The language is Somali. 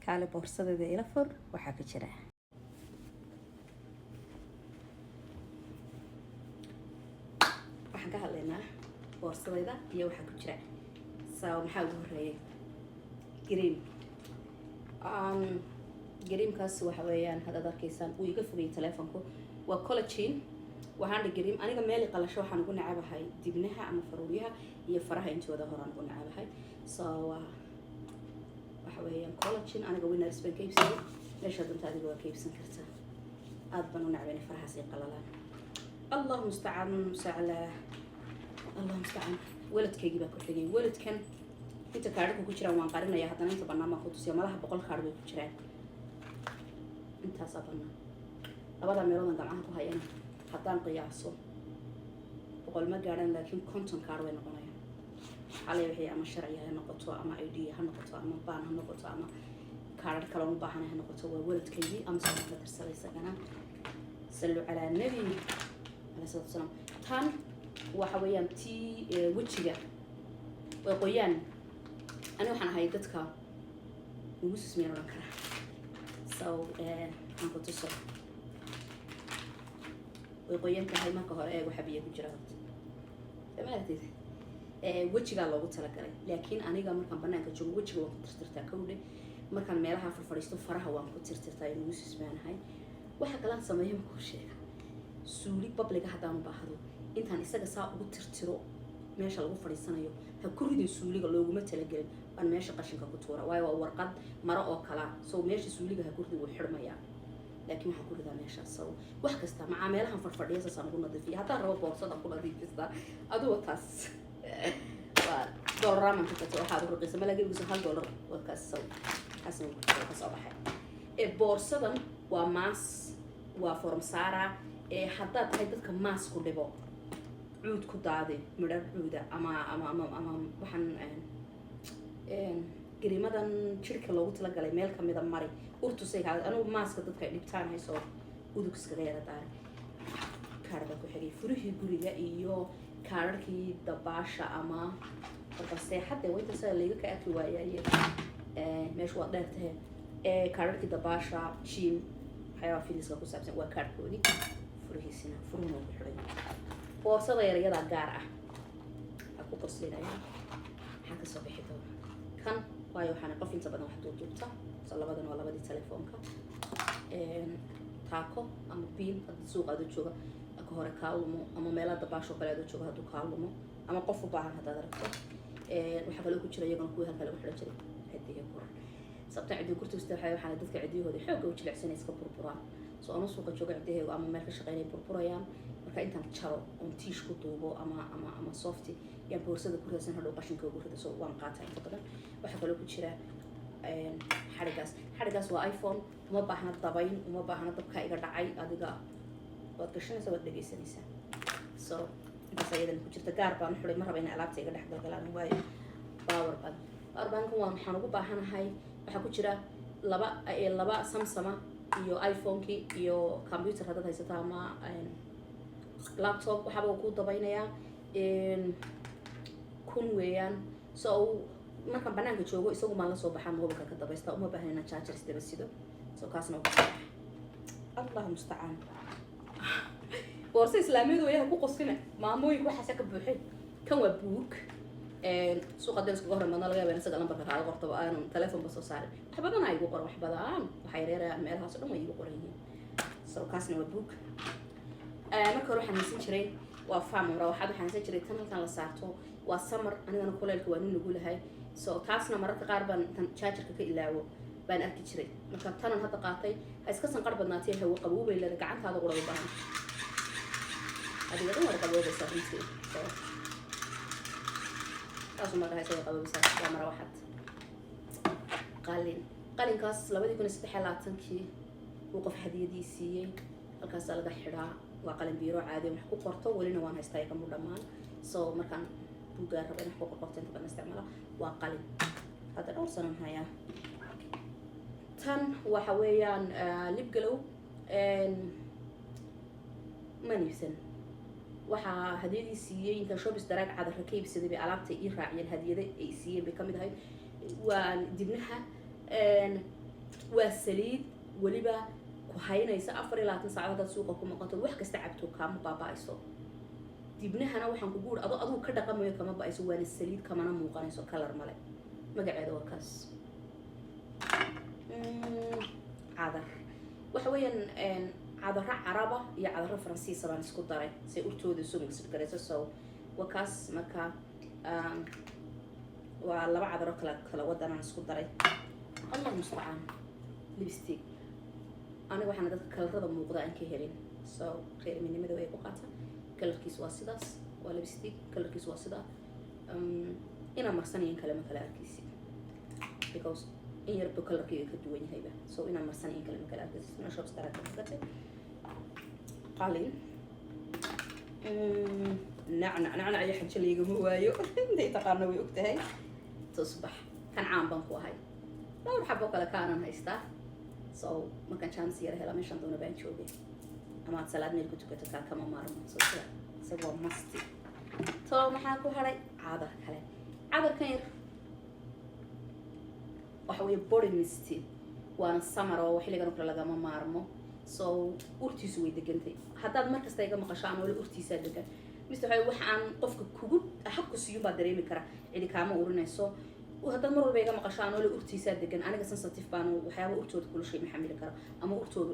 kaale boorsadeeda ila fur waxaa ka jira waxaan ka hadlaynaa boorsadeeda iyo waxaa ku jira saa maxaa ugu horeeyay green greenkaas waxa weeyaan haddaad arkaysaan uu iga fogay telefonku waa collagen waxaan green aniga meel qalasho waxaan ugu nacabahay dibnaha ama faruuryaha iyo faraha intooda horaan ugu nacabahay so waxa weeyaan collagen aniga winners baan ka iibsaday meesha dunta adiga waa ka iibsan kartaa aad baan u nacbay farahaas ay qalalaan allahu musta'an sa'ala allahu musta'an waladkaygi baa ku xigay waladkan inta kaadhku ku jiraan waan qarinaya haddana inta banaanma ku tusiyo malaha 100 kaadh way ku jiraan intaas abana labada meelood gacmaha ku hayaan haddaan qiyaaso 100 ma gaadhan laakiin 50 kaadh way noqonayaan xalay wixii ama sharci ha noqoto ama ID ha noqoto ama baan ha noqoto ama kaadh kale u baahan ha noqoto waa waladkaygi ama sababta tirsadaysa kana sallu ala nabi alayhi salaam tan waxa weeyaan tii wajiga way qoyaan أنا وحنا هاي دتك ومسس مين ولا كره so أنا كنت صار ويقيم كهاي ما كهر وحبيه بجرات تمام تيجي وجهي قال الله تعالى كره لكن أنا قام كان بنا كجو وجهي وكنت ترتكولي ما كان مالها في الفريستو فرها وان كنت ترتاي ومسس مين هاي واحد كلام سماهم كل شيء سولي بابليك حتى أنا بحضو أنت هنسأل ساعة وترترو meesha lagu fariisanayo ha ku riday suuliga looguma talagelin aan meesha qashinka ku tuura waayo waa warqad maro oo kala soo meesha suuliga ha ku riday wuu xirmaya laakiin waxa ku ridaa meesha soo wax kasta macaamilahan farfadhiya saan ugu nadiifiyo haddaan rabo boorsada ku nadiifista adoo taas waa dollar ma ka tato waxa uu qiisama laga iibso $1 warkaas soo xasan ka soo baxay boorsadan waa maas waa form saara haddaad tahay dadka maas ku dhibo عود كدادي مدر عودة أما وحن قريمة شركة لو تلاقي على ميل كم يدم مري أرتو سيك هذا أنا ماسك ضد كأني بتاعنا هاي صار ودك سكريرة داري كاردا كحري فريه بريجا إيو كاركي دباشة أما بس حتى وين تسأل ليك كأكل وياي مش وقدرت هي كاركي دباشة شيم حيوان في لسه كوسابس وكاركودي فريه سنا فرونه بحرين بورصة يريض عجارة أكو قرص لنا حاجة صباحي دور كان وايو حنا قفل تبنا واحد وطوبته صلا بدن ولا بدي تليفونك تاكو أما بين السوق هذا تشوفه أكو هرا كالمو أما ميلا دباشو كلا هذا تشوفه هذا كالمو أما قفوا بعض هذا دركته وحفلوا كل يجون كوي هالفلو حلا شيء هديه كور سبتع عدي كرت استرحي وحنا دتك عديه هذي حوجة وشلع سنة يسكب بربران سو أنا سوق تشوف عديه وأما ما فيش غير بربران marka intaan jaro oo tiish ku duubo ama softy ya boorsada ku raadsan hadhow qashinka ugu rido soo waan qaataa inta badan waxa kale ku jira xarigaas waa iPhone uma baahna dabayn uma baahna dabka iga dhacay adiga waad gashanaysaa waad dhageysanaysaa so intaas ayadan ku jirta gaar baan xulay mar raba in alaabta iga dhex galgalaan waayo power bank waxaan ugu baahanahay waxa ku jira laba Samsung iyo iPhone-ki iyo computer hadda haysataa ama laptop waxaa uu ku dabaynayaa kun weeyaan soo marka banaanka joogo isagu ma la soo baxaa mobilka ka dabaysta uma baahnina charger sidaba sido soo kaasna Allah musta'an boorsa islaamiyadu way ku qosina maamooyinku waxa ka buuxay kan waa buug suuqa dadka hore ma laga yaabaa isaga lambarka kala qorto aan telefoon ba soo saaray wax badan ay ugu qoran wax badan waxa yareeyaa meelahaas dhan way ugu qoran yihiin soo kaasna waa buug marka hore waxaan haysan jiray waa famura waxaad waxaan haysan jiray tan halkan la saarto waa summer anigana kuleelka waa nugu lahay soo taasna mararka qaar baan tan chargerka ka ilaawo baan arki jiray marka tanan hadda qaatay ha iska san qar badnaatay hawo qaboobay la gacantaada qura u baahan adiga dhan war qaboobay sabintii soo taasoo markaa haysan qaboobay waa mara waxad qalinkaas 2023kii uu qof hadiyadii siiyay halkaas laga xiraa waa qalin biiro caadi wax ku qorto walina waan haystay ka mudhamaan soo markaan buugaar raba inaan ku qorto inta badan isticmaala waa qalin hada dhowr sano haya tan waxa weeyaan lip glow manifsan waxa hadiyadii siiyay inta shopis daraag cad rakayb sidii alaabta ii raaciyeen hadiyada ay siiyeen bay kamid ahay waa dibnaha وسليد ولبا كهينيسا 24 ساعة هذا سوق كم قطع وح كستعبته كام بابا يسوع دبنها أنا وحن كقول أضو كذا قام كم بابا يسوع وين السليد كمان مو قانيسو كلر ملك ما قاعد وكاس عذر وحويا عذر عربة يا عذر فرنسيسة بان اسكو داري سي أرتو دي سوق سكرتة سو وكاس مركا ولا بعد كلا ودنا اسكو داري الله المستعان لبستيك أنا waxaan dadka kalarada muuqda aan ka helin so khayr minimada way ku qaata kalarkiisu waa sidaas waa lipstick kalarkiisu waa sida ina marsanayeen kala arkiisi because in yar kalarkiisu ka duwan yahay so ina marsanayeen kala arkiisi ma shop staraka gatay qalin nacna ay xaj liiga ma waayo intay taqaano way ogtahay tusbax kan caan ban ku ahay dhowr xabo kala kaanan haystaa so ما كان chance يره هلا مش عندنا بنشوفه أما سلاد ميل كنت كتكا كمان مرة سوى مستي طبعا ما حاكو هلاي عذر كير وحوي بوري مستي وأنا السمرة وحيل كانوا كلا جاما مارمو so أرتي سوي دقنتي حتى ما تستيقظ مقشان ولا أرتي سادقة مستحيل وحن قفك كوجود أحب كسيوم بدري مكرا اللي كامو أورنا so وهذا مرة بيجا مقشان ولا أرتي سادقن أنا قصة صتيف بانو وحياة أرتود كل شيء محمل كرا أما أرتود